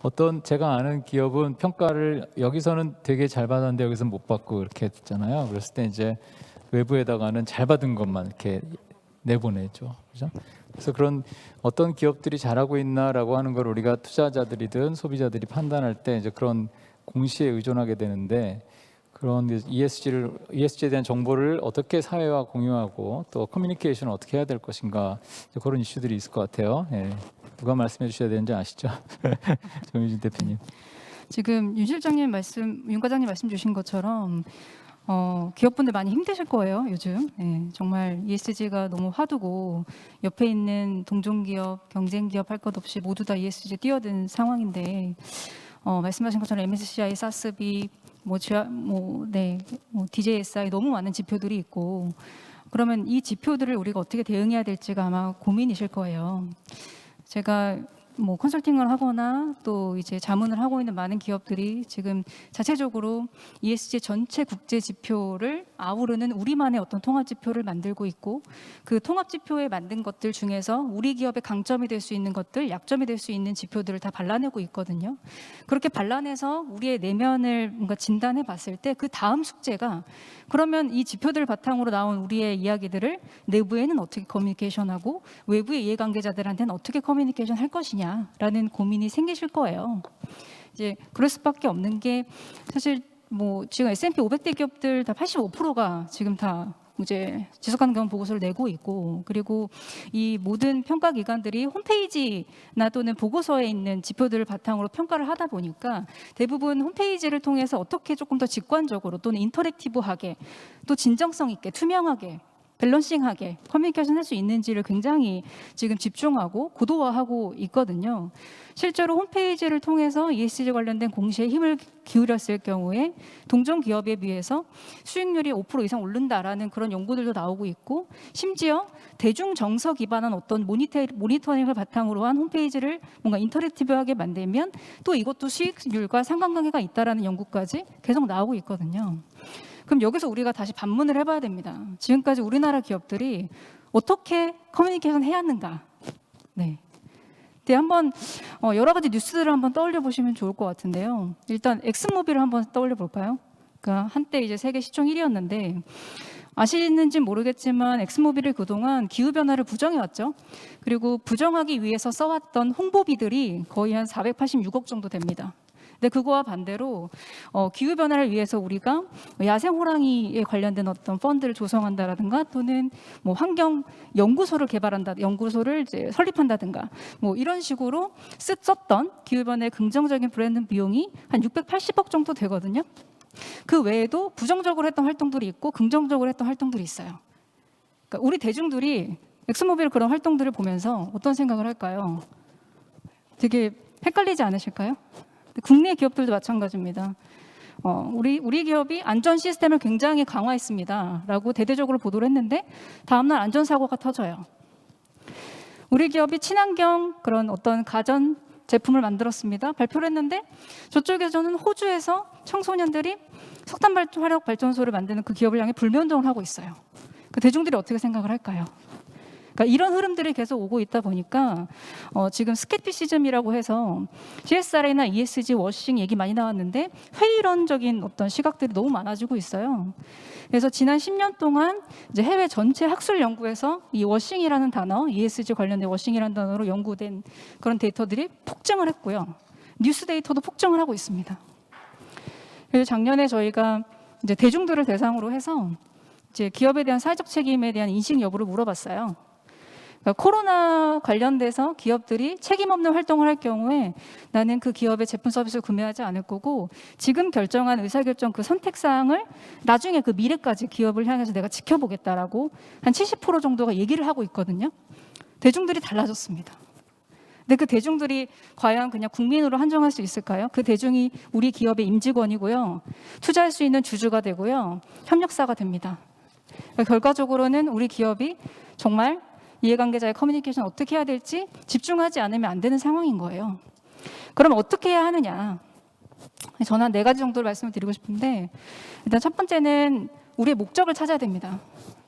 어떤 제가 아는 기업은 평가를 여기서는 되게 잘 받았는데 여기서 못 받고 이렇게 했잖아요. 그랬을 때 이제 외부에다가는 잘 받은 것만 이렇게 내보내죠. 그죠? 그래서 그런 어떤 기업들이 잘하고 있나라고 하는 걸 우리가 투자자들이든 소비자들이 판단할 때 이제 그런 공시에 의존하게 되는데, 그런 ESG에 대한 정보를 어떻게 사회와 공유하고 또 커뮤니케이션을 어떻게 해야 될 것인가, 그런 이슈들이 있을 것 같아요. 예. 누가 말씀해 주셔야 되는지 아시죠? 정유진 대표님. 지금 윤 과장님 말씀 주신 것처럼 기업분들 많이 힘드실 거예요, 요즘. 예, 정말 ESG가 너무 화두고 옆에 있는 동종기업, 경쟁기업 할 것 없이 모두 다 ESG 뛰어든 상황인데, 말씀하신 것처럼 MSCI, 사스비, DJSI 너무 많은 지표들이 있고, 그러면 이 지표들을 우리가 어떻게 대응해야 될지가 아마 고민이실 거예요. 제가 컨설팅을 하거나 또 이제 자문을 하고 있는 많은 기업들이 지금 자체적으로 ESG 전체 국제 지표를 아우르는 우리만의 어떤 통합 지표를 만들고 있고, 그 통합 지표에 만든 것들 중에서 우리 기업의 강점이 될 수 있는 것들, 약점이 될 수 있는 지표들을 다 발라내고 있거든요. 그렇게 발라내서 우리의 내면을 뭔가 진단해 봤을 때 그 다음 숙제가, 그러면 이 지표들 바탕으로 나온 우리의 이야기들을 내부에는 어떻게 커뮤니케이션하고 외부의 이해관계자들한테는 어떻게 커뮤니케이션 할 것이냐라는 고민이 생기실 거예요. 이제 그럴 수밖에 없는 게, 사실 지금 S&P 500대 기업들 다 85%가 지금 다 이제 지속가능 보고서를 내고 있고, 그리고 이 모든 평가 기관들이 홈페이지나 또는 보고서에 있는 지표들을 바탕으로 평가를 하다 보니까 대부분 홈페이지를 통해서 어떻게 조금 더 직관적으로 또는 인터랙티브하게 또 진정성 있게 투명하게 밸런싱하게 커뮤니케이션 할 수 있는지를 굉장히 지금 집중하고 고도화하고 있거든요. 실제로 홈페이지를 통해서 ESG 관련된 공시에 힘을 기울였을 경우에 동종 기업에 비해서 수익률이 5% 이상 오른다라는 그런 연구들도 나오고 있고, 심지어 대중 정서 기반한 어떤 모니터링을 바탕으로 한 홈페이지를 뭔가 인터랙티브하게 만들면 또 이것도 수익률과 상관관계가 있다라는 연구까지 계속 나오고 있거든요. 그럼 여기서 우리가 다시 반문을 해봐야 됩니다. 지금까지 우리나라 기업들이 어떻게 커뮤니케이션 해야 하는가? 네. 한번 여러 가지 뉴스들을 한번 떠올려 보시면 좋을 것 같은데요. 일단 엑슨모빌을 한번 떠올려 볼까요? 그러니까 한때 이제 세계 시총 1위였는데 아시는지 모르겠지만 엑슨모빌이 그동안 기후 변화를 부정해 왔죠. 그리고 부정하기 위해서 써왔던 홍보비들이 거의 한 486억 정도 됩니다. 근데 그거와 반대로 기후 변화를 위해서 우리가 야생 호랑이에 관련된 어떤 펀드를 조성한다라든가, 또는 환경 연구소를 연구소를 이제 설립한다든가, 이런 식으로 썼던 기후 변화에 긍정적인 브랜드 비용이 한 680억 정도 되거든요. 그 외에도 부정적으로 했던 활동들이 있고 긍정적으로 했던 활동들이 있어요. 그러니까 우리 대중들이 엑슨모빌 그런 활동들을 보면서 어떤 생각을 할까요? 되게 헷갈리지 않으실까요? 국내 기업들도 마찬가지입니다. 우리 기업이 안전 시스템을 굉장히 강화했습니다 라고 대대적으로 보도를 했는데 다음날 안전사고가 터져요. 우리 기업이 친환경 그런 어떤 가전 제품을 만들었습니다. 발표를 했는데 저쪽에서는 호주에서 청소년들이 석탄 화력 발전소를 만드는 그 기업을 향해 불매운동을 하고 있어요. 그 대중들이 어떻게 생각을 할까요? 그러니까 이런 흐름들이 계속 오고 있다 보니까 지금 스cep티시즘이라고 해서 CSR이나 ESG 워싱 얘기 많이 나왔는데 회의론적인 어떤 시각들이 너무 많아지고 있어요. 그래서 지난 10년 동안 이제 해외 전체 학술 연구에서 이 워싱이라는 단어, ESG 관련된 워싱이라는 단어로 연구된 그런 데이터들이 폭증을 했고요. 뉴스 데이터도 폭증을 하고 있습니다. 그래서 작년에 저희가 이제 대중들을 대상으로 해서 이제 기업에 대한 사회적 책임에 대한 인식 여부를 물어봤어요. 그러니까 코로나 관련돼서 기업들이 책임 없는 활동을 할 경우에 나는 그 기업의 제품 서비스를 구매하지 않을 거고, 지금 결정한 의사결정 그 선택사항을 나중에 그 미래까지 기업을 향해서 내가 지켜보겠다라고 한 70% 정도가 얘기를 하고 있거든요. 대중들이 달라졌습니다. 근데 그 대중들이 과연 그냥 국민으로 한정할 수 있을까요? 그 대중이 우리 기업의 임직원이고요, 투자할 수 있는 주주가 되고요, 협력사가 됩니다. 그러니까 결과적으로는 우리 기업이 정말 이해관계자의 커뮤니케이션 어떻게 해야 될지 집중하지 않으면 안 되는 상황인 거예요. 그럼 어떻게 해야 하느냐? 저는 한 4가지 정도를 말씀을 드리고 싶은데, 일단 첫 번째는 우리의 목적을 찾아야 됩니다.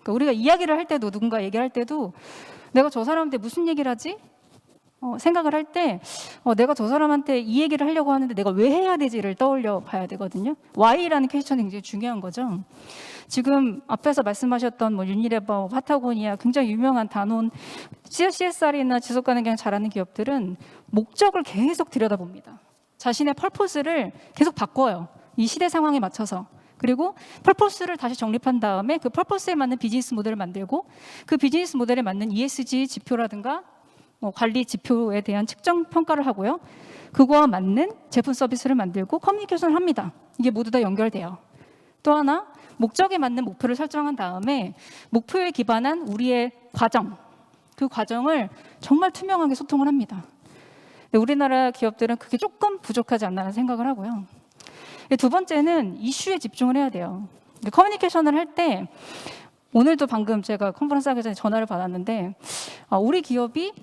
그러니까 우리가 이야기를 할 때도, 누군가 얘기를 할 때도 내가 저 사람한테 무슨 얘기를 하지? 생각을 할 때 내가 저 사람한테 이 얘기를 하려고 하는데 내가 왜 해야 되지를 떠올려 봐야 되거든요. Why라는 퀘스천이 굉장히 중요한 거죠. 지금 앞에서 말씀하셨던 뭐 유니레버, 파타고니아 굉장히 유명한 단원, CSR이나 지속가능경 잘하는 기업들은 목적을 계속 들여다봅니다. 자신의 펄포스를 계속 바꿔요. 이 시대 상황에 맞춰서. 그리고 펄포스를 다시 정립한 다음에 그 펄포스에 맞는 비즈니스 모델을 만들고 그 비즈니스 모델에 맞는 ESG 지표라든가 관리 지표에 대한 측정 평가를 하고요. 그거와 맞는 제품 서비스를 만들고 커뮤니케이션을 합니다. 이게 모두 다 연결돼요. 또 하나, 목적에 맞는 목표를 설정한 다음에 목표에 기반한 우리의 과정, 그 과정을 정말 투명하게 소통을 합니다. 우리나라 기업들은 그게 조금 부족하지 않나라는 생각을 하고요. 두 번째는 이슈에 집중을 해야 돼요. 커뮤니케이션을 할 때 오늘도 방금 제가 컨퍼런스 하기 전에 전화를 받았는데 우리 기업이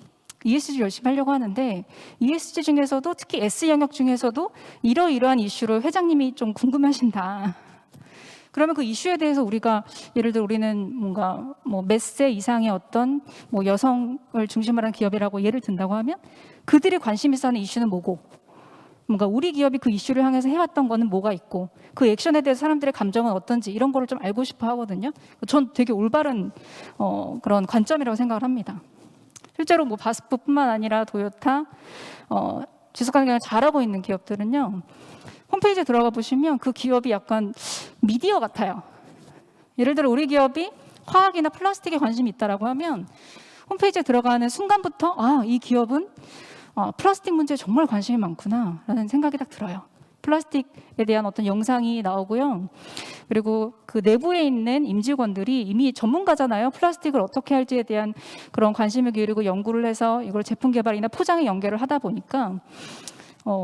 ESG 열심히 하려고 하는데 ESG 중에서도 특히 S 영역 중에서도 이러이러한 이슈를 회장님이 좀 궁금해하신다. 그러면 그 이슈에 대해서 우리가 예를 들어 우리는 뭔가 뭐 몇 세 이상의 어떤 뭐 여성을 중심으로 한 기업이라고 예를 든다고 하면 그들이 관심 있어 하는 이슈는 뭐고 뭔가 우리 기업이 그 이슈를 향해서 해왔던 거는 뭐가 있고 그 액션에 대해서 사람들의 감정은 어떤지 이런 거를 좀 알고 싶어 하거든요. 전 되게 올바른 그런 관점이라고 생각을 합니다. 실제로 뭐 바스프뿐만 아니라 도요타, 지속가능을 잘하고 있는 기업들은요. 홈페이지에 들어가 보시면 그 기업이 약간 미디어 같아요. 예를 들어 우리 기업이 화학이나 플라스틱에 관심이 있다라고 하면 홈페이지에 들어가는 순간부터 이 기업은 플라스틱 문제에 정말 관심이 많구나 라는 생각이 딱 들어요. 플라스틱에 대한 어떤 영상이 나오고요. 그리고 그 내부에 있는 임직원들이 이미 전문가잖아요. 플라스틱을 어떻게 할지에 대한 그런 관심을 기울이고 연구를 해서 이걸 제품 개발이나 포장에 연계를 하다 보니까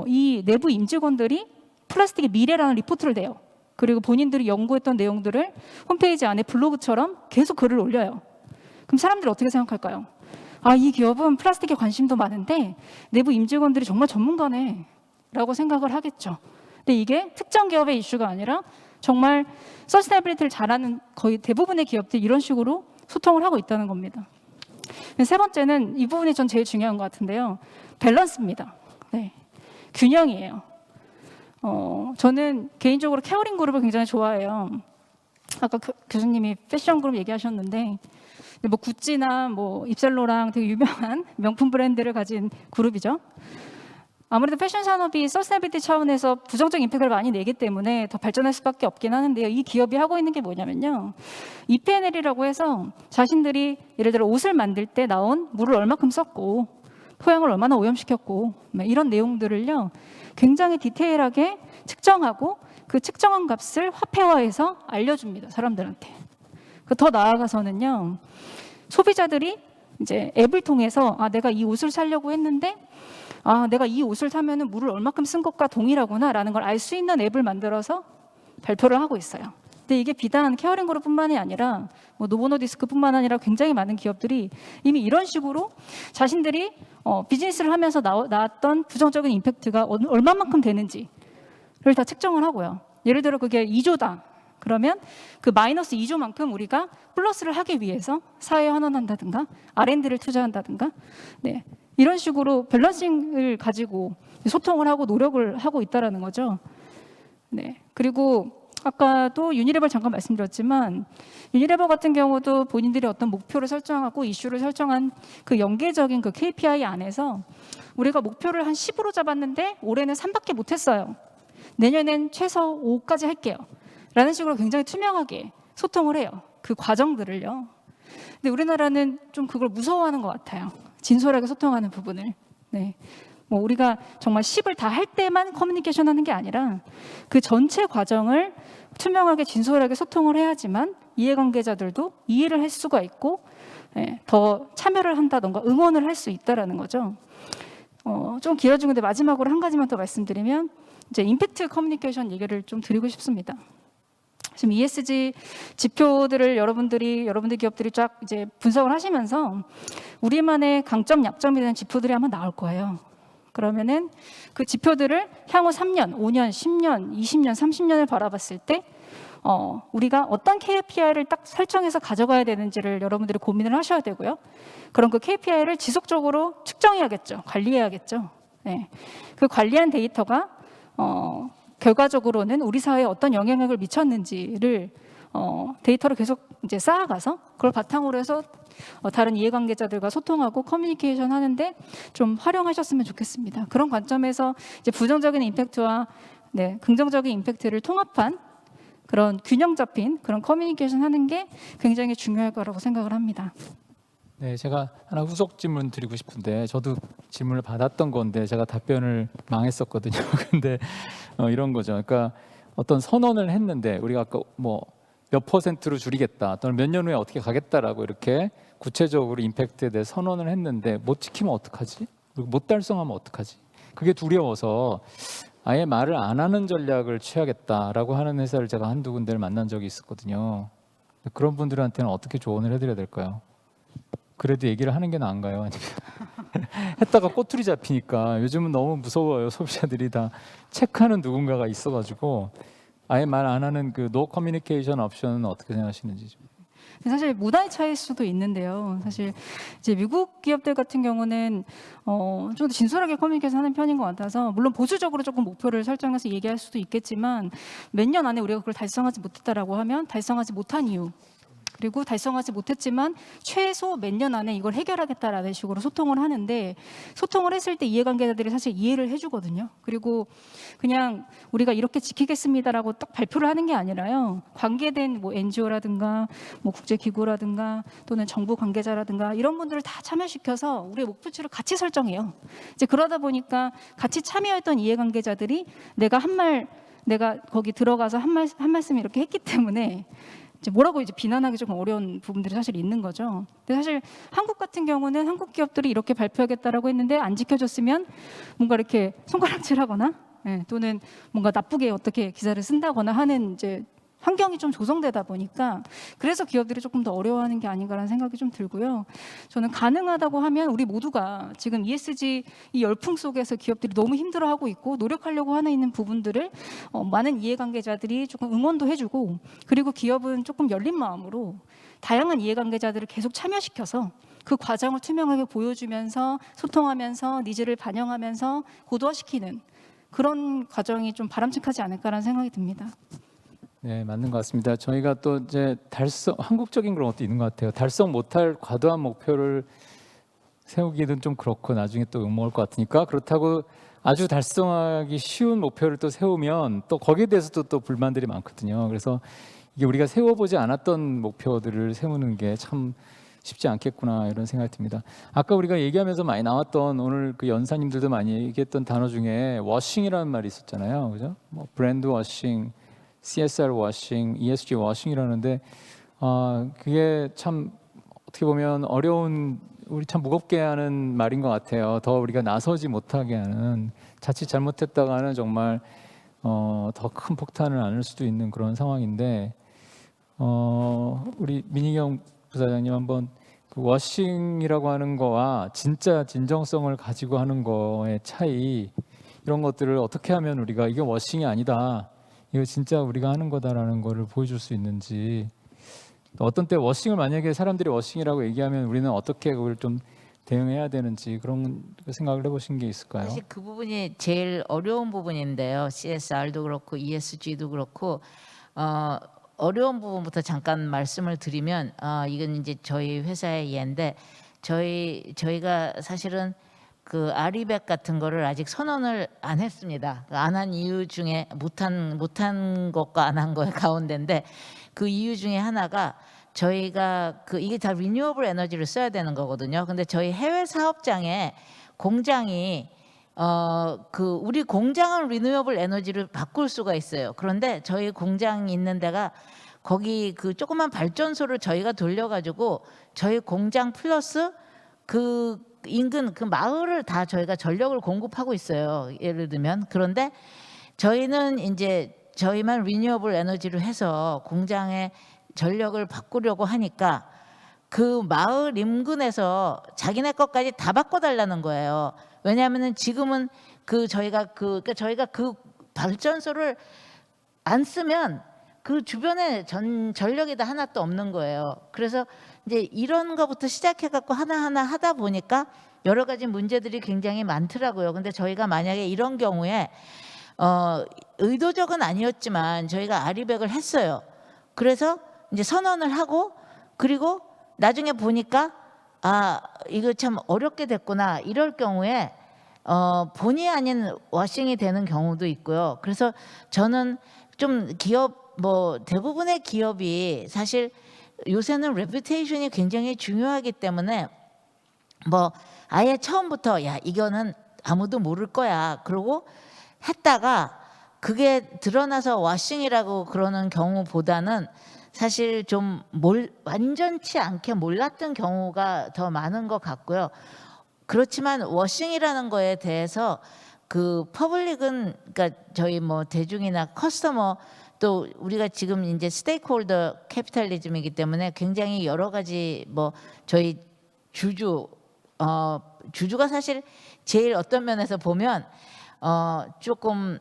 이 내부 임직원들이 플라스틱의 미래라는 리포트를 내요. 그리고 본인들이 연구했던 내용들을 홈페이지 안에 블로그처럼 계속 글을 올려요. 그럼 사람들이 어떻게 생각할까요? 이 기업은 플라스틱에 관심도 많은데 내부 임직원들이 정말 전문가네 라고 생각을 하겠죠. 근데 이게 특정 기업의 이슈가 아니라 정말 서스테이너빌리티를 잘하는 거의 대부분의 기업들이 이런 식으로 소통을 하고 있다는 겁니다. 세 번째는 이 부분이 전 제일 중요한 것 같은데요. 밸런스입니다. 네. 균형이에요. 저는 개인적으로 케어링 그룹을 굉장히 좋아해요. 아까 교수님이 패션 그룹 얘기하셨는데 뭐 구찌나 뭐 입셀로랑 되게 유명한 명품 브랜드를 가진 그룹이죠. 아무래도 패션 산업이 서스테이너빌리티 차원에서 부정적 임팩트를 많이 내기 때문에 더 발전할 수밖에 없긴 하는데요. 이 기업이 하고 있는 게 뭐냐면요. EPNL이라고 해서 자신들이 예를 들어 옷을 만들 때 나온 물을 얼마큼 썼고 토양을 얼마나 오염시켰고 이런 내용들을요. 굉장히 디테일하게 측정하고 그 측정한 값을 화폐화해서 알려줍니다. 사람들한테. 더 나아가서는요. 소비자들이 이제 앱을 통해서 내가 이 옷을 사려고 했는데 내가 이 옷을 사면은 물을 얼마큼 쓴 것과 동일하구나라는 걸 알 수 있는 앱을 만들어서 발표를 하고 있어요. 근데 이게 비단 케어링 그룹뿐만이 아니라 뭐 노보노디스크뿐만 아니라 굉장히 많은 기업들이 이미 이런 식으로 자신들이 비즈니스를 하면서 나왔던 부정적인 임팩트가 얼마만큼 되는지를 다 측정을 하고요. 예를 들어 그게 2조다. 그러면 그 마이너스 2조만큼 우리가 플러스를 하기 위해서 사회에 환원한다든가 R&D를 투자한다든가 네. 이런 식으로 밸런싱을 가지고 소통을 하고 노력을 하고 있다는 거죠. 네. 그리고 아까도 유니레버 잠깐 말씀드렸지만 유니레버 같은 경우도 본인들이 어떤 목표를 설정하고 이슈를 설정한 그 연계적인 그 KPI 안에서 우리가 목표를 한 10으로 잡았는데 올해는 3밖에 못했어요. 내년엔 최소 5까지 할게요. 라는 식으로 굉장히 투명하게 소통을 해요. 그 과정들을요. 근데 우리나라는 좀 그걸 무서워하는 것 같아요. 진솔하게 소통하는 부분을. 네. 뭐 우리가 정말 10을 다 할 때만 커뮤니케이션 하는 게 아니라 그 전체 과정을 투명하게 진솔하게 소통을 해야지만 이해관계자들도 이해를 할 수가 있고 더 참여를 한다던가 응원을 할 수 있다는 거죠. 좀 길어지는데 마지막으로 한 가지만 더 말씀드리면 이제 임팩트 커뮤니케이션 얘기를 좀 드리고 싶습니다. 지금 ESG 지표들을 여러분들 기업들이 쫙 이제 분석을 하시면서 우리만의 강점, 약점이 되는 지표들이 아마 나올 거예요. 그러면은 그 지표들을 향후 3년, 5년, 10년, 20년, 30년을 바라봤을 때 우리가 어떤 KPI를 딱 설정해서 가져가야 되는지를 여러분들이 고민을 하셔야 되고요. 그럼 그 KPI를 지속적으로 측정해야겠죠. 관리해야겠죠. 네. 그 관리한 데이터가 결과적으로는 우리 사회에 어떤 영향력을 미쳤는지를 데이터를 계속 이제 쌓아가서 그걸 바탕으로 해서 다른 이해관계자들과 소통하고 커뮤니케이션 하는데 좀 활용하셨으면 좋겠습니다. 그런 관점에서 이제 부정적인 임팩트와 긍정적인 임팩트를 통합한 그런 균형 잡힌 그런 커뮤니케이션 하는 게 굉장히 중요할 거라고 생각을 합니다. 네, 제가 하나 후속 질문 드리고 싶은데 저도 질문을 받았던 건데 제가 답변을 망했었거든요. 근데 이런 거죠. 그러니까 어떤 선언을 했는데 우리가 아까 뭐 몇 %로 줄이겠다 또는 몇 년 후에 어떻게 가겠다라고 이렇게 구체적으로 임팩트에 대해 선언을 했는데 못 지키면 어떡하지? 못 달성하면 어떡하지? 그게 두려워서 아예 말을 안 하는 전략을 취하겠다라고 하는 회사를 제가 한두 군데를 만난 적이 있었거든요. 그런 분들한테는 어떻게 조언을 해드려야 될까요? 그래도 얘기를 하는 게 나은가요? 아니면 했다가 꼬투리 잡히니까 요즘은 너무 무서워요. 소비자들이 다 체크하는 누군가가 있어가지고 아예 말 안 하는 그 노 커뮤니케이션 옵션은 어떻게 생각하시는지 좀. 사실 문화의 차이일 수도 있는데요. 사실 이제 미국 기업들 같은 경우는 좀 더 진솔하게 커뮤니케이션 하는 편인 것 같아서 물론 보수적으로 조금 목표를 설정해서 얘기할 수도 있겠지만 몇 년 안에 우리가 그걸 달성하지 못했다라고 하면 달성하지 못한 이유 그리고 달성하지 못했지만 최소 몇 년 안에 이걸 해결하겠다라는 식으로 소통을 하는데 소통을 했을 때 이해관계자들이 사실 이해를 해주거든요. 그리고 그냥 우리가 이렇게 지키겠습니다라고 딱 발표를 하는 게 아니라요. 관계된 뭐 NGO라든가 뭐 국제기구라든가 또는 정부 관계자라든가 이런 분들을 다 참여시켜서 우리의 목표치를 같이 설정해요. 이제 그러다 보니까 같이 참여했던 이해관계자들이 내가 거기 들어가서 한 말씀 이렇게 했기 때문에 이제 뭐라고 이제 비난하기 조금 어려운 부분들이 사실 있는 거죠. 근데 사실 한국 같은 경우는 한국 기업들이 이렇게 발표하겠다라고 했는데 안 지켜줬으면 뭔가 이렇게 손가락질하거나 또는 뭔가 나쁘게 어떻게 기사를 쓴다거나 하는 이제 환경이 좀 조성되다 보니까 그래서 기업들이 조금 더 어려워하는 게 아닌가라는 생각이 좀 들고요. 저는 가능하다고 하면 우리 모두가 지금 ESG 이 열풍 속에서 기업들이 너무 힘들어하고 있고 노력하려고 하는 있는 부분들을 많은 이해관계자들이 조금 응원도 해주고 그리고 기업은 조금 열린 마음으로 다양한 이해관계자들을 계속 참여시켜서 그 과정을 투명하게 보여주면서 소통하면서 니즈를 반영하면서 고도화시키는 그런 과정이 좀 바람직하지 않을까라는 생각이 듭니다. 네, 맞는 것 같습니다. 저희가 또 이제 한국적인 그런 것도 있는 것 같아요. 달성 못할 과도한 목표를 세우기는 좀 그렇고 나중에 또 욕먹을 것 같으니까 그렇다고 아주 달성하기 쉬운 목표를 또 세우면 또 거기에 대해서도 또 불만들이 많거든요. 그래서 이게 우리가 세워보지 않았던 목표들을 세우는 게 참 쉽지 않겠구나 이런 생각이 듭니다. 아까 우리가 얘기하면서 많이 나왔던 오늘 그 연사님들도 많이 얘기했던 단어 중에 워싱이라는 말이 있었잖아요. 그죠? 뭐 브랜드 워싱, CSR 워싱, ESG 워싱이라는데 그게 참 어떻게 보면 어려운 우리 참 무겁게 하는 말인 것 같아요. 더 우리가 나서지 못하게 하는 자칫 잘못했다가는 정말 더 큰 폭탄을 안을 수도 있는 그런 상황인데 우리 민희경 부사장님 한번 그 워싱이라고 하는 거와 진짜 진정성을 가지고 하는 거의 차이 이런 것들을 어떻게 하면 우리가 이게 워싱이 아니다. 이거 진짜 우리가 하는 거다라는 거를 보여줄 수 있는지 어떤 때 워싱을 만약에 사람들이 워싱이라고 얘기하면 우리는 어떻게 그걸 좀 대응해야 되는지 그런 생각을 해보신 게 있을까요? 사실 그 부분이 제일 어려운 부분인데요. CSR도 그렇고 ESG도 그렇고 어려운 부분부터 잠깐 말씀을 드리면 이건 이제 저희 회사의 예인데 저희가 사실은 그 아리백 같은 거를 아직 선언을 안 했습니다. 안 한 이유 중에 못한 것과 안 한 거의 가운데인데 그 이유 중에 하나가 저희가 이게 다 리뉴어블 에너지를 써야 되는 거거든요. 근데 저희 해외 사업장에 공장이 우리 공장은 리뉴어블 에너지를 바꿀 수가 있어요. 그런데 저희 공장이 있는 데가 거기 그 조그만 발전소를 저희가 돌려가지고 저희 공장 플러스 그 인근 그 마을을 다 저희가 전력을 공급하고 있어요. 예를 들면 그런데 저희는 이제 저희만 리뉴어블 에너지를 해서 공장에 전력을 바꾸려고 하니까 그 마을 인근에서 자기네 것까지 다 바꿔달라는 거예요. 왜냐하면은 지금은 저희가 그 발전소를 안 쓰면 그 주변에 전력이 다 하나도 없는 거예요. 그래서 이제 이런 거부터 시작해 갖고 하나하나 하다 보니까 여러 가지 문제들이 굉장히 많더라고요. 근데 저희가 만약에 이런 경우에 의도적은 아니었지만 저희가 아리백을 했어요. 그래서 이제 선언을 하고 그리고 나중에 보니까 아 이거 참 어렵게 됐구나 이럴 경우에 본의 아닌 워싱이 되는 경우도 있고요. 그래서 저는 좀 기업 뭐 대부분의 기업이 사실 요새는 레퓨테이션이 굉장히 중요하기 때문에 뭐 아예 처음부터 야 이거는 아무도 모를 거야 그러고 했다가 그게 드러나서 워싱이라고 그러는 경우보다는 사실 좀 완전치 않게 몰랐던 경우가 더 많은 것 같고요. 그렇지만 워싱이라는 거에 대해서 그 퍼블릭은 그러니까 저희 뭐 대중이나 커스터머 또 우리가 지금 이제 스테이크홀더 캐피탈리즘이기 때문에 굉장히 여러 가지 뭐 저희 주주가 사실 제일 어떤 면에서 보면 조금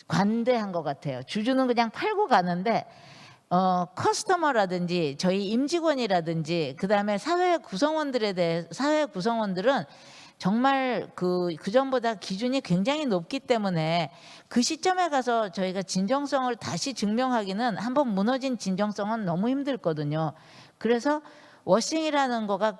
관대한 것 같아요. 주주는 그냥 팔고 가는데 커스터머라든지 저희 임직원이라든지 그다음에 사회 구성원들은 정말 그 전보다 기준이 굉장히 높기 때문에 그 시점에 가서 저희가 진정성을 다시 증명하기는 한번 무너진 진정성은 너무 힘들거든요. 그래서 워싱이라는 거가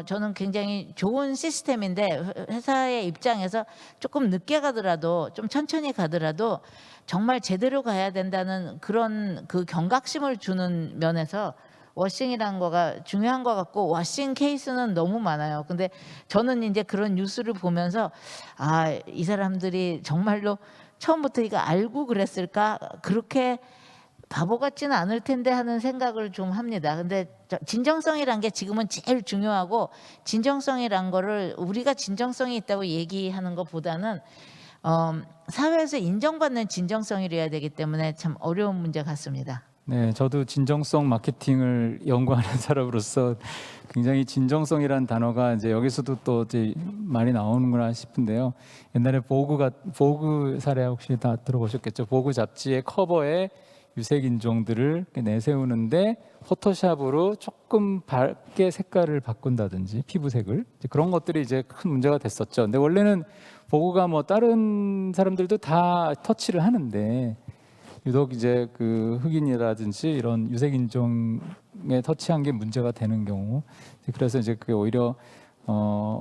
저는 굉장히 좋은 시스템인데 회사의 입장에서 조금 늦게 가더라도 좀 천천히 가더라도 정말 제대로 가야 된다는 그런 그 경각심을 주는 면에서 워싱이라는 거가 중요한 것 같고 워싱 케이스는 너무 많아요. 근데 저는 이제 그런 뉴스를 보면서 아, 이 사람들이 정말로 처음부터 이거 알고 그랬을까? 그렇게 바보 같지는 않을 텐데 하는 생각을 좀 합니다. 근데 진정성이란 게 지금은 제일 중요하고 진정성이란 거를 우리가 진정성이 있다고 얘기하는 것보다는 사회에서 인정받는 진정성이어야 되기 때문에 참 어려운 문제 같습니다. 네, 저도 진정성 마케팅을 연구하는 사람으로서 굉장히 진정성이라는 단어가 이제 여기서도 또 이제 많이 나오는구나 싶은데요. 옛날에 보그 사례 혹시 다 들어보셨겠죠? 보그 잡지의 커버에 유색 인종들을 내세우는데 포토샵으로 조금 밝게 색깔을 바꾼다든지 피부색을 이제 그런 것들이 이제 큰 문제가 됐었죠. 근데 원래는 보그가 뭐 다른 사람들도 다 터치를 하는데 유독 이제 그 흑인이라든지 이런 유색 인종에 터치한 게 문제가 되는 경우, 그래서 이제 그게 오히려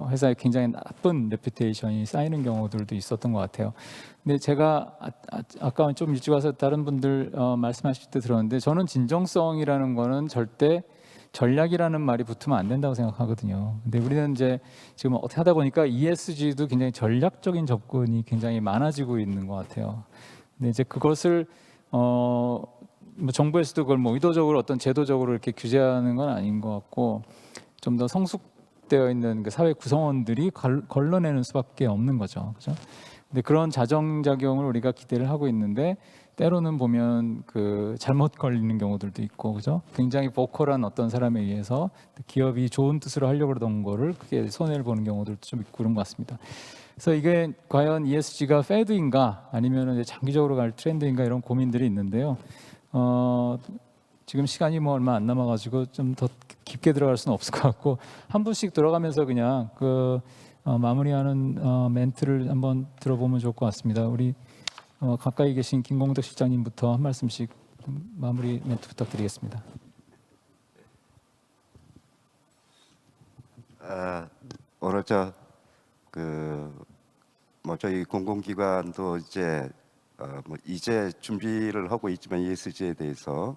회사에 굉장히 나쁜 레퓨테이션이 쌓이는 경우들도 있었던 것 같아요. 근데 제가 아까 좀 일찍 와서 다른 분들 말씀하실 때 들었는데 저는 진정성이라는 거는 절대 전략이라는 말이 붙으면 안 된다고 생각하거든요. 근데 우리는 이제 지금 어떻게 하다 보니까 ESG도 굉장히 전략적인 접근이 굉장히 많아지고 있는 것 같아요. 근데 이제 그것을 뭐 정부에서도 그걸 뭐 의도적으로 어떤 제도적으로 이렇게 규제하는 건 아닌 것 같고 좀 더 성숙되어 있는 그 사회 구성원들이 걸러내는 수밖에 없는 거죠. 그죠? 근데 그런 자정작용을 우리가 기대를 하고 있는데 때로는 보면 그 잘못 걸리는 경우들도 있고, 그죠? 굉장히 보컬한 어떤 사람에 의해서 기업이 좋은 뜻으로 하려고 그러던 거를 크게 손해를 보는 경우들도 좀 있고 그런 것 같습니다. 그래서 이게 과연 ESG가 패드인가 아니면 이제 장기적으로 갈 트렌드인가 이런 고민들이 있는데요. 지금 시간이 뭐 얼마 안 남아가지고 좀 더 깊게 들어갈 수는 없을 것 같고 한 분씩 들어가면서 그냥 그 마무리하는 멘트를 한번 들어보면 좋을 것 같습니다. 우리 가까이 계신 김공덕 실장님부터 한 말씀씩 좀 마무리 멘트 부탁드리겠습니다. 오늘 뭐 저희 공공기관도 이제 뭐 이제 준비를 하고 있지만 ESG에 대해서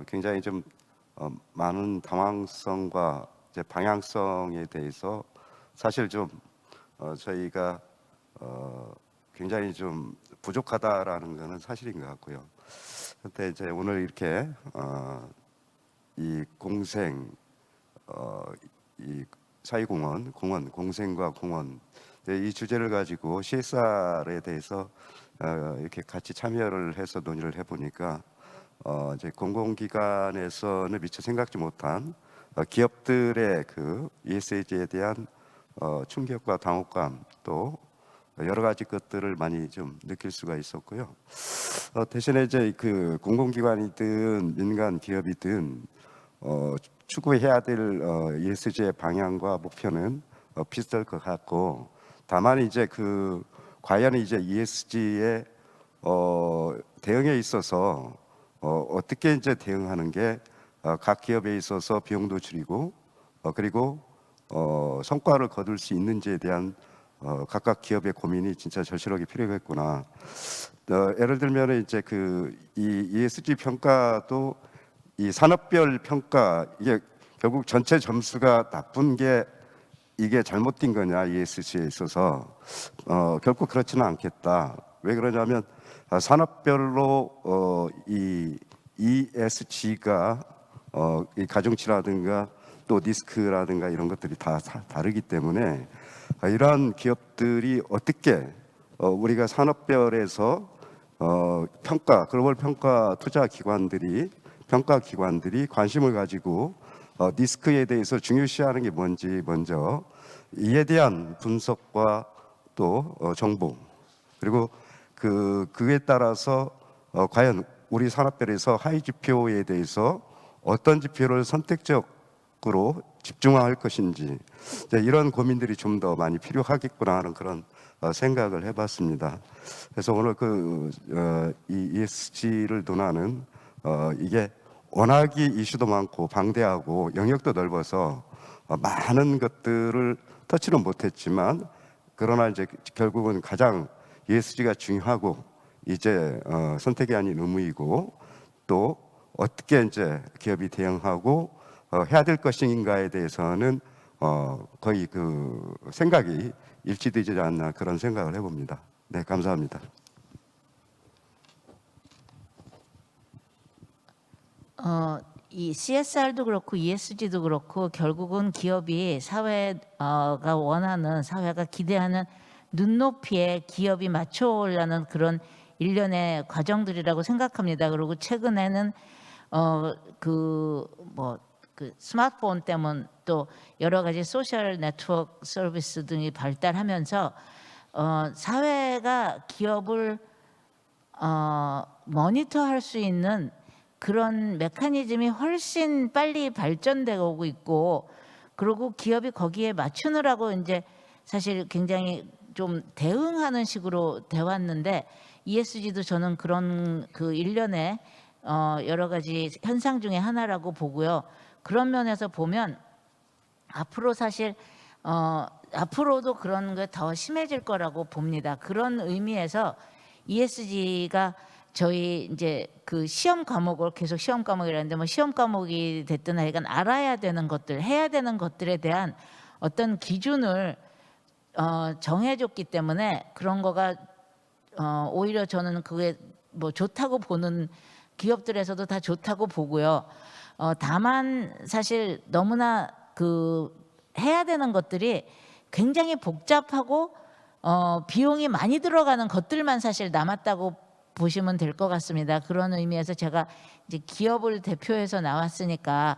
굉장히 좀 많은 당황성과 이제 방향성에 대해서 사실 좀 저희가 굉장히 좀 부족하다라는 것은 사실인 것 같고요. 그런데 이제 오늘 이렇게 이 공생 이 사회공헌, 공생과 공헌 이 주제를 가지고 CSR에 대해서 이렇게 같이 참여를 해서 논의를 해보니까 이제 공공기관에서는 미처 생각지 못한 기업들의 그 ESG에 대한 충격과 당혹감 또 여러 가지 것들을 많이 좀 느낄 수가 있었고요. 대신에 이제 그 공공기관이든 민간 기업이든 추구해야 될 ESG의 방향과 목표는 비슷할 것 같고, 다만 이제 그 과연 이제 ESG의 대응에 있어서 어떻게 이제 대응하는 게 각 기업에 있어서 비용도 줄이고 그리고 성과를 거둘 수 있는지에 대한 각각 기업의 고민이 진짜 절실하게 필요했구나. 예를 들면 이제 이 ESG 평가도 이 산업별 평가, 이게 결국 전체 점수가 나쁜 게 이게 잘못된 거냐 ESG에 있어서 결국 그렇지는 않겠다. 왜 그러냐면 산업별로 이 ESG가 이 가중치라든가 또 리스크라든가 이런 것들이 다 다르기 때문에 이러한 기업들이 어떻게 우리가 산업별에서 평가, 글로벌 평가 투자 기관들이 평가 기관들이 관심을 가지고 리스크에 대해서 중요시하는 게 뭔지 먼저 이에 대한 분석과 또 정보, 그리고 그에 따라서 과연 우리 산업별에서 하위 지표에 대해서 어떤 지표를 선택적으로 집중화할 것인지, 이런 고민들이 좀 더 많이 필요하겠구나 하는 그런 생각을 해봤습니다. 그래서 오늘 이 ESG를 논하는 이게 워낙이 이슈도 많고 방대하고 영역도 넓어서 많은 것들을 터치는 못했지만, 그러나 이제 결국은 가장 ESG가 중요하고 이제 선택이 아닌 의무이고 또 어떻게 이제 기업이 대응하고 해야 될 것인가에 대해서는 거의 그 생각이 일치되지 않나 그런 생각을 해봅니다. 네, 감사합니다. 이 CSR도 그렇고 ESG도 그렇고 결국은 기업이 사회가 원하는, 사회가 기대하는 눈높이에 기업이 맞춰오려는 그런 일련의 과정들이라고 생각합니다. 그리고 최근에는 그 스마트폰 때문 또 여러 가지 소셜 네트워크 서비스 등이 발달하면서 사회가 기업을 모니터할 수 있는 그런 메커니즘이 훨씬 빨리 발전되고 오고 있고, 그리고 기업이 거기에 맞추느라고 이제 사실 굉장히 좀 대응하는 식으로 돼 왔는데, ESG도 저는 그런 그 일련의 여러 가지 현상 중에 하나라고 보고요. 그런 면에서 보면 앞으로 사실 앞으로도 그런 게 더 심해질 거라고 봅니다. 그런 의미에서 ESG가 저희 이제 그 시험 과목을 계속 시험 과목이라는데 뭐 시험 과목이 됐든 하여간 알아야 되는 것들, 해야 되는 것들에 대한 어떤 기준을 정해줬기 때문에 그런 거가 오히려 저는 그게 뭐 좋다고 보는 기업들에서도 다 좋다고 보고요. 다만 사실 너무나 그 해야 되는 것들이 굉장히 복잡하고 비용이 많이 들어가는 것들만 사실 남았다고 보시면 될 것 같습니다. 그런 의미에서 제가 이제 기업을 대표해서 나왔으니까,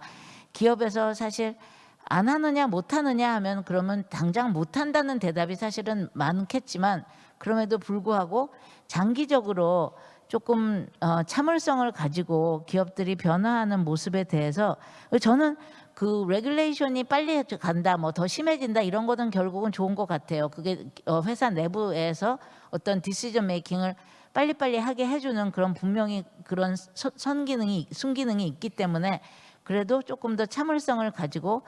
기업에서 사실 안 하느냐 못 하느냐 하면 그러면 당장 못 한다는 대답이 사실은 많겠지만, 그럼에도 불구하고 장기적으로 조금 참을성을 가지고 기업들이 변화하는 모습에 대해서 저는 그 레귤레이션이 빨리 간다, 뭐 더 심해진다 이런 거는 결국은 좋은 것 같아요. 그게 회사 내부에서 어떤 디시전 메이킹을 빨리빨리 하게 해주는 그런 분명히 그런 순기능이 있기 때문에, 그래도 조금 더 참을성을 가지고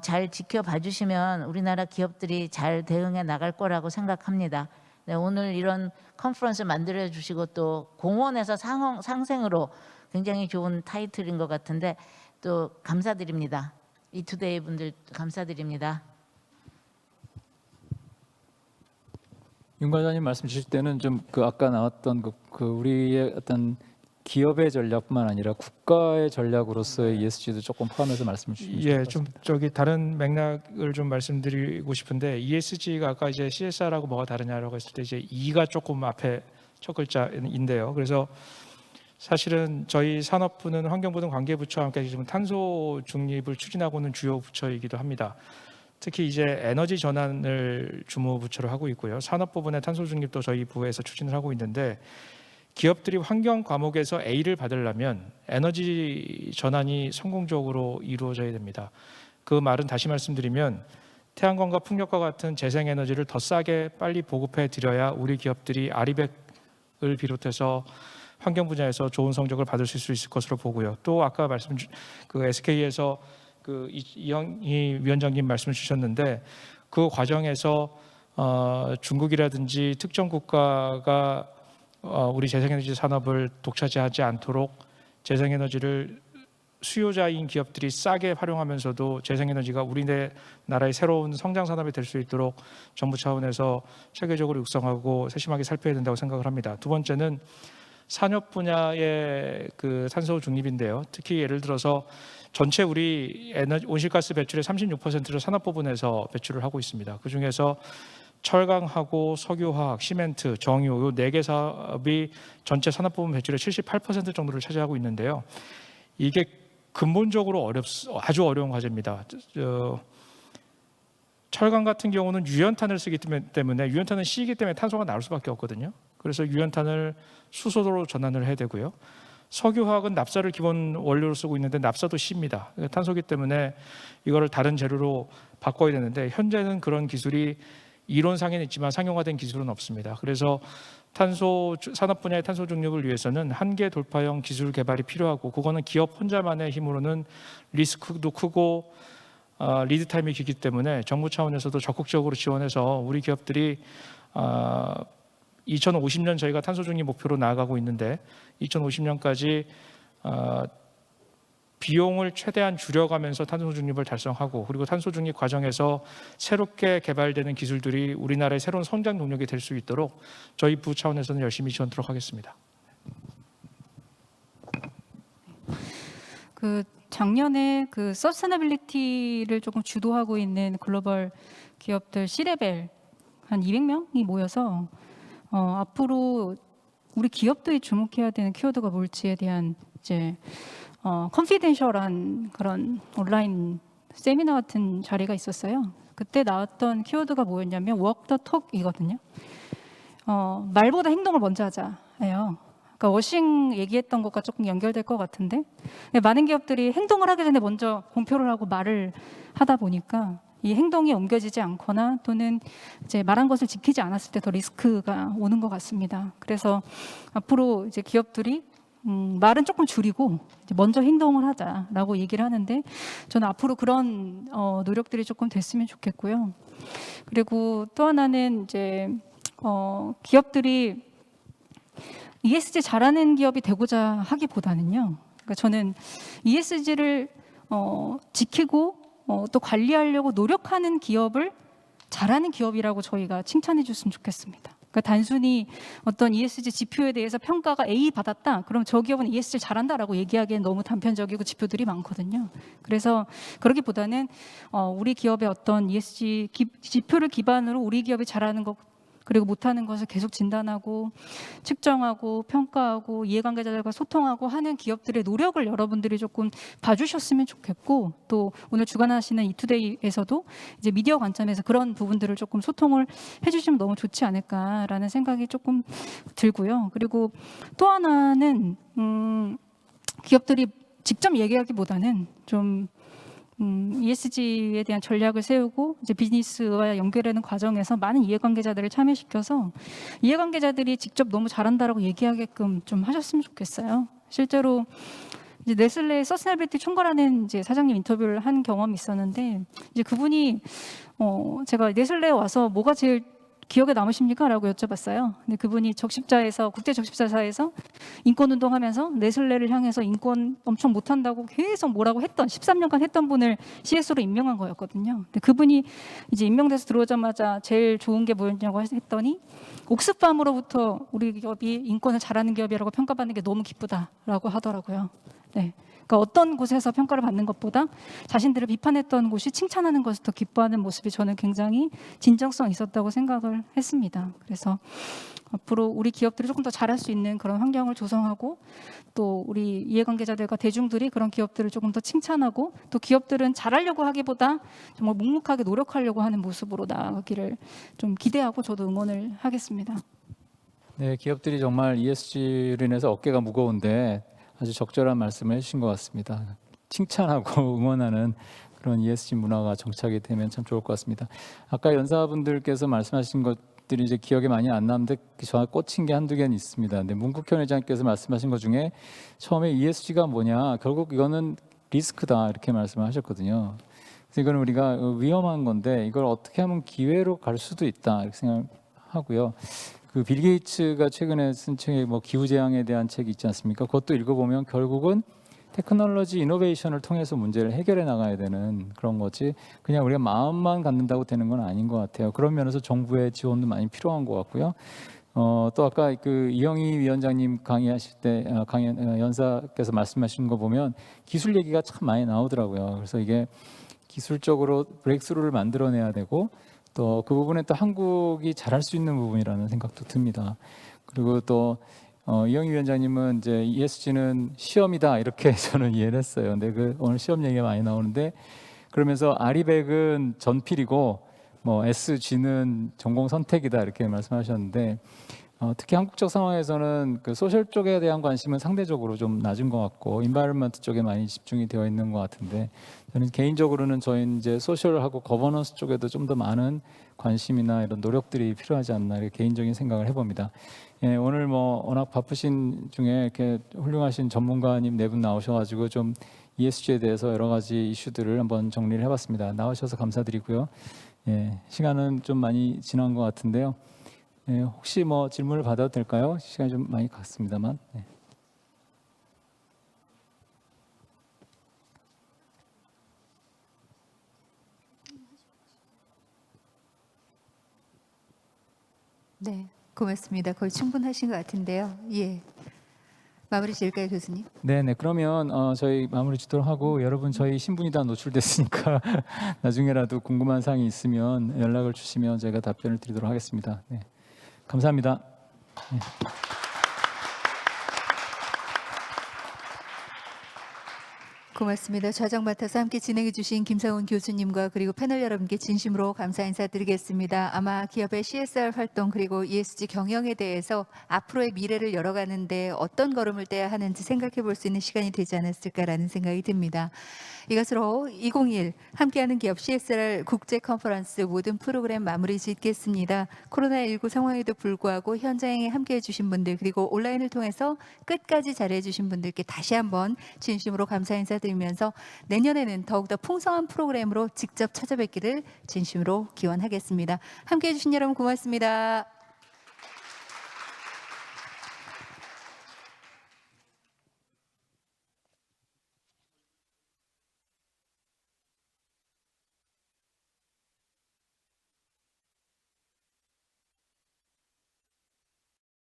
잘 지켜봐 주시면 우리나라 기업들이 잘 대응해 나갈 거라고 생각합니다. 네, 오늘 이런 컨퍼런스 만들어 주시고 또 공원에서 상생으로 굉장히 좋은 타이틀인 것 같은데 또 감사드립니다. 이투데이 분들 감사드립니다. 윤 과장님 말씀 주실 때는 좀 그 아까 나왔던 그 우리의 어떤 기업의 전략뿐만 아니라 국가의 전략으로서의 ESG도 조금 포함해서 말씀을 주시면 좋을 예, 것 좀 같습니다. 저기 다른 맥락을 좀 말씀드리고 싶은데, ESG가 아까 이제 CSR하고 뭐가 다르냐라고 했을 때 이제 E가 조금 앞에 첫 글자인데요. 그래서 사실은 저희 산업부는 환경부든 관계부처와 함께 지금 탄소 중립을 추진하고 있는 주요 부처이기도 합니다. 특히 이제 에너지 전환을 주무부처로 하고 있고요. 산업 부분의 탄소 중립도 저희 부에서 추진을 하고 있는데 기업들이 환경 과목에서 A를 받으려면 에너지 전환이 성공적으로 이루어져야 됩니다. 그 말은 다시 말씀드리면 태양광과 풍력과 같은 재생에너지를 더 싸게 빨리 보급해 드려야 우리 기업들이 아리백을 비롯해서 환경 분야에서 좋은 성적을 받을 수 있을 것으로 보고요. 또 아까 그 SK에서 그 이영희 위원장님 말씀 주셨는데 그 과정에서 중국이라든지 특정 국가가 우리 재생에너지 산업을 독차지하지 않도록 재생에너지를 수요자인 기업들이 싸게 활용하면서도 재생에너지가 우리나라의 새로운 성장 산업이 될 수 있도록 정부 차원에서 체계적으로 육성하고 세심하게 살펴야 된다고 생각을 합니다. 두 번째는 산업 분야의 그 탄소 중립인데요. 특히 예를 들어서 전체 우리 온실가스 배출의 36%를 산업 부분에서 배출을 하고 있습니다. 그 중에서 철강하고 석유화학, 시멘트, 정유 이 4개 사업이 전체 산업 부분 배출의 78% 정도를 차지하고 있는데요. 이게 근본적으로 아주 어려운 과제입니다. 철강 같은 경우는 유연탄을 쓰기 때문에 유연탄은 C이기 때문에 탄소가 나올 수밖에 없거든요. 그래서 유연탄을 수소로 전환을 해야 되고요. 석유화학은 납사를 기본 원료로 쓰고 있는데 납사도 C입니다. 탄소기 때문에 이거를 다른 재료로 바꿔야 되는데 현재는 그런 기술이 이론상에는 있지만 상용화된 기술은 없습니다. 그래서 산업 분야의 탄소 중립을 위해서는 한계 돌파형 기술 개발이 필요하고 그거는 기업 혼자만의 힘으로는 리스크도 크고 리드 타임이 길기 때문에 정부 차원에서도 적극적으로 지원해서 우리 기업들이 2050년 저희가 탄소 중립 목표로 나아가고 있는데 2050년까지 비용을 최대한 줄여가면서 탄소 중립을 달성하고 그리고 탄소 중립 과정에서 새롭게 개발되는 기술들이 우리나라의 새로운 성장 동력이 될 수 있도록 저희 부 차원에서는 열심히 지원하도록 하겠습니다. 그 작년에 그 서스테너빌리티를 조금 주도하고 있는 글로벌 기업들 C레벨 한 200명이 모여서 앞으로 우리 기업들이 주목해야 되는 키워드가 뭘지에 대한 이제 컨피덴셜한 그런 온라인 세미나 같은 자리가 있었어요. 그때 나왔던 키워드가 뭐였냐면 워크 더 톡이거든요. 말보다 행동을 먼저 하자예요. 그러니까 워싱 얘기했던 것과 조금 연결될 것 같은데 많은 기업들이 행동을 하기 전에 먼저 공표를 하고 말을 하다 보니까 이 행동이 옮겨지지 않거나 또는 이제 말한 것을 지키지 않았을 때 더 리스크가 오는 것 같습니다. 그래서 앞으로 이제 기업들이 말은 조금 줄이고 이제 먼저 행동을 하자라고 얘기를 하는데 저는 앞으로 그런 노력들이 조금 됐으면 좋겠고요. 그리고 또 하나는 이제 기업들이 ESG 잘하는 기업이 되고자 하기보다는요. 그러니까 저는 ESG를 지키고 또 관리하려고 노력하는 기업을 잘하는 기업이라고 저희가 칭찬해 줬으면 좋겠습니다. 그러니까 단순히 어떤 ESG 지표에 대해서 평가가 A 받았다. 그럼 저 기업은 ESG 잘한다라고 얘기하기엔 너무 단편적이고 지표들이 많거든요. 그래서 그러기보다는 우리 기업의 어떤 ESG 지표를 기반으로 우리 기업이 잘하는 것 그리고 못하는 것을 계속 진단하고 측정하고 평가하고 이해관계자들과 소통하고 하는 기업들의 노력을 여러분들이 조금 봐주셨으면 좋겠고 또 오늘 주관하시는 이투데이에서도 이제 미디어 관점에서 그런 부분들을 조금 소통을 해주시면 너무 좋지 않을까라는 생각이 조금 들고요. 그리고 또 하나는 기업들이 직접 얘기하기보다는 좀 ESG에 대한 전략을 세우고 이제 비즈니스와 연결하는 과정에서 많은 이해관계자들을 참여시켜서 이해관계자들이 직접 너무 잘한다라고 얘기하게끔 좀 하셨으면 좋겠어요. 실제로 이제 네슬레 서스테너빌리티 총괄하는 이제 사장님 인터뷰를 한 경험이 있었는데 이제 그분이 제가 네슬레에 와서 뭐가 제일 기억에 남으십니까? 라고 여쭤봤어요. 근데 그분이 적십자에서 국제 적십자사에서 인권 운동하면서 네슬레를 향해서 인권 엄청 못한다고 계속 뭐라고 했던 13년간 했던 분을 CSO로 임명한 거였거든요. 근데 그분이 이제 임명돼서 들어오자마자 제일 좋은 게 뭐였냐고 했더니 옥스팜으로부터 우리 기업이 인권을 잘하는 기업이라고 평가받는 게 너무 기쁘다라고 하더라고요. 네. 그러니까 어떤 곳에서 평가를 받는 것보다 자신들을 비판했던 곳이 칭찬하는 것을 더 기뻐하는 모습이 저는 굉장히 진정성 있었다고 생각을 했습니다. 그래서 앞으로 우리 기업들이 조금 더 잘할 수 있는 그런 환경을 조성하고 또 우리 이해관계자들과 대중들이 그런 기업들을 조금 더 칭찬하고 또 기업들은 잘하려고 하기보다 정말 묵묵하게 노력하려고 하는 모습으로 나아가기를 좀 기대하고 저도 응원을 하겠습니다. 네, 기업들이 정말 ESG로 인해서 어깨가 무거운데 아주 적절한 말씀을 해주신 것 같습니다. 칭찬하고 응원하는 그런 ESG 문화가 정착이 되면 참 좋을 것 같습니다. 아까 연사분들께서 말씀하신 것들이 이제 기억에 많이 안 남는데 저와 꽂힌 게 한두 개는 있습니다. 근데 문국현 회장께서 말씀하신 것 중에 처음에 ESG가 뭐냐, 결국 이거는 리스크다 이렇게 말씀을 하셨거든요. 그래서 이거는 우리가 위험한 건데 이걸 어떻게 하면 기회로 갈 수도 있다 이렇게 생각하고요. 그 빌 게이츠가 최근에 쓴 책에 뭐 기후 재앙에 대한 책이 있지 않습니까? 그것도 읽어보면 결국은 테크놀로지 이노베이션을 통해서 문제를 해결해 나가야 되는 그런 거지 그냥 우리가 마음만 갖는다고 되는 건 아닌 것 같아요. 그런 면에서 정부의 지원도 많이 필요한 것 같고요. 또 아까 그 이영희 위원장님 강의하실 때 연사께서 말씀하신 거 보면 기술 얘기가 참 많이 나오더라고요. 그래서 이게 기술적으로 브레이크스루를 만들어내야 되고 또 그 부분에 또 한국이 잘할 수 있는 부분이라는 생각도 듭니다. 그리고 또 이영희 위원장님은 이제 ESG는 시험이다 이렇게 저는 이해를 했어요. 근데 그 오늘 시험 얘기가 많이 나오는데 그러면서 아리백은 전필이고 뭐 SG는 전공 선택이다 이렇게 말씀하셨는데 특히 한국적 상황에서는 그 소셜 쪽에 대한 관심은 상대적으로 좀 낮은 것 같고 인바이러먼트 쪽에 많이 집중이 되어 있는 것 같은데 저는 개인적으로는 저희 이제 소셜하고 거버넌스 쪽에도 좀 더 많은 관심이나 이런 노력들이 필요하지 않나 이렇게 개인적인 생각을 해봅니다. 예, 오늘 뭐 워낙 바쁘신 중에 이렇게 훌륭하신 전문가님 네 분 나오셔가지고 좀 ESG에 대해서 여러 가지 이슈들을 한번 정리를 해봤습니다. 나오셔서 감사드리고요. 예, 시간은 좀 많이 지난 것 같은데요. 예, 혹시 뭐 질문을 받아도 될까요? 시간이 좀 많이 갔습니다만. 네. 네, 고맙습니다. 거의 충분하신 것 같은데요. 예, 마무리 지을까요, 교수님? 네네. 그러면 저희 마무리 짓도록 하고 여러분 저희 신분이 다 노출됐으니까 나중에라도 궁금한 사항이 있으면 연락을 주시면 저희가 답변을 드리도록 하겠습니다. 네. 감사합니다. 네. 고맙습니다. 좌정 맡아서 함께 진행해 주신 김상훈 교수님과 그리고 패널 여러분께 진심으로 감사 인사드리겠습니다. 아마 기업의 CSR 활동 그리고 ESG 경영에 대해서 앞으로의 미래를 열어가는데 어떤 걸음을 떼야 하는지 생각해 볼 수 있는 시간이 되지 않았을까라는 생각이 듭니다. 이것으로 2021 함께하는 기업 CSR 국제 컨퍼런스 모든 프로그램 마무리 짓겠습니다. 코로나19 상황에도 불구하고 현장에 함께해 주신 분들 그리고 온라인을 통해서 끝까지 잘해 주신 분들께 다시 한번 진심으로 감사 인사드리면서 내년에는 더욱더 풍성한 프로그램으로 직접 찾아뵙기를 진심으로 기원하겠습니다. 함께해 주신 여러분 고맙습니다.